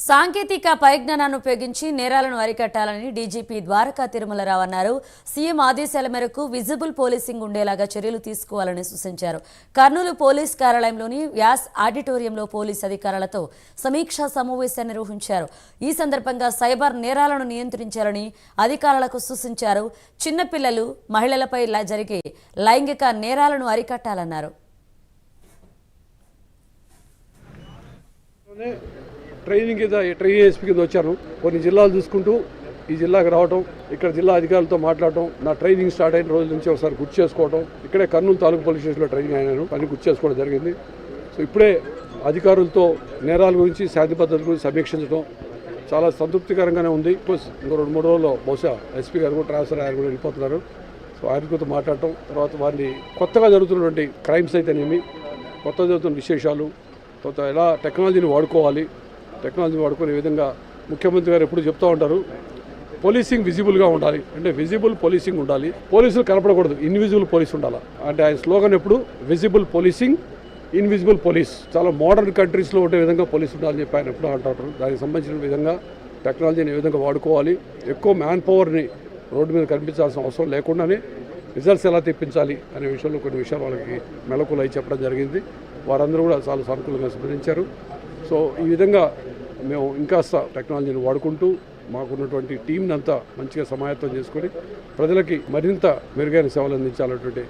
సాంకేతిక పరిజ్ఞానాన్ని ఉపయోగించి నేరాలను అరికట్టాలని డీజీపీ ద్వారకా తిరుమలరావు అన్నారు. సీఎం ఆదేశాల మేరకు విజిబుల్ పోలీసింగ్ ఉండేలాగా చర్యలు తీసుకోవాలని సూచించారు. కర్నూలు పోలీస్ కార్యాలయంలోని వ్యాస్ ఆడిటోరియంలో పోలీస్ అధికారులతో సమీక్షా సమావేశాన్ని నిర్వహించారు. ఈ సందర్భంగా సైబర్ నేరాలను నియంత్రించాలని అధికారులకు సూచించారు. చిన్నపిల్లలు, మహిళలపై జరిగే లైంగిక నేరాలను అరికట్టాలన్నారు. ట్రైనింగ్ ఏఎస్పీ కింద వచ్చాను. కొన్ని జిల్లాలు చూసుకుంటూ ఈ జిల్లాకి రావడం, ఇక్కడ జిల్లా అధికారులతో మాట్లాడటం, నా ట్రైనింగ్ స్టార్ట్ అయిన రోజు నుంచి ఒకసారి గుర్తు చేసుకోవడం, ఇక్కడే కర్నూలు తాలూకు పోలీస్ స్టేషన్లో ట్రైనింగ్ అయినాను, అన్ని గుర్తు చేసుకోవడం జరిగింది. సో ఇప్పుడే అధికారులతో నేరాల గురించి, శాంతి భద్రతల గురించి సమీక్షించడం చాలా సంతృప్తికరంగానే ఉంది. ఇంకో 2-3 రోజుల్లో బహుశా ఎస్పీ గారు కూడా ట్రాన్స్ఫర్ ఆయన కూడా వెళ్ళిపోతున్నారు. సో ఆయనతో మాట్లాడటం, తర్వాత వారిని కొత్తగా జరుగుతున్నటువంటి క్రైమ్స్ అయితేనేమి, కొత్తగా జరుగుతున్న విశేషాలు, తర్వాత ఎలా టెక్నాలజీని వాడుకోవాలి, టెక్నాలజీ వాడుకునే విధంగా ముఖ్యమంత్రి గారు ఎప్పుడు చెప్తూ ఉంటారు, పోలీసింగ్ విజిబుల్గా ఉండాలి. అంటే విజిబుల్ పోలీసింగ్ ఉండాలి, పోలీసులు కనపడకూడదు, ఇన్విజిబుల్ పోలీస్ ఉండాలి. అంటే ఆయన స్లోగన్ ఎప్పుడు విజిబుల్ పోలీసింగ్, ఇన్విజిబుల్ పోలీస్. చాలా మోడర్న్ కంట్రీస్లో ఉండే విధంగా పోలీస్ ఉండాలని చెప్పి ఆయన ఎప్పుడు అంటారు. దానికి సంబంధించిన విధంగా టెక్నాలజీని ఏ విధంగా వాడుకోవాలి, ఎక్కువ మ్యాన్ పవర్ని రోడ్డు మీద కనిపించాల్సిన అవసరం లేకుండానే రిజల్ట్స్ ఎలా తెప్పించాలి అనే విషయంలో కొన్ని విషయాలు వాళ్ళకి మెలకులు అయి చెప్పడం జరిగింది. వారందరూ కూడా చాలా సానుకూలంగా స్పందించారు. సో ఈ విధంగా మేము ఇంకాస్త టెక్నాలజీని వాడుకుంటూ మాకున్నటువంటి టీంని అంతా మంచిగా సమాయత్తం చేసుకొని ప్రజలకి మరింత మెరుగైన సేవలు అందించాలన్నటువంటి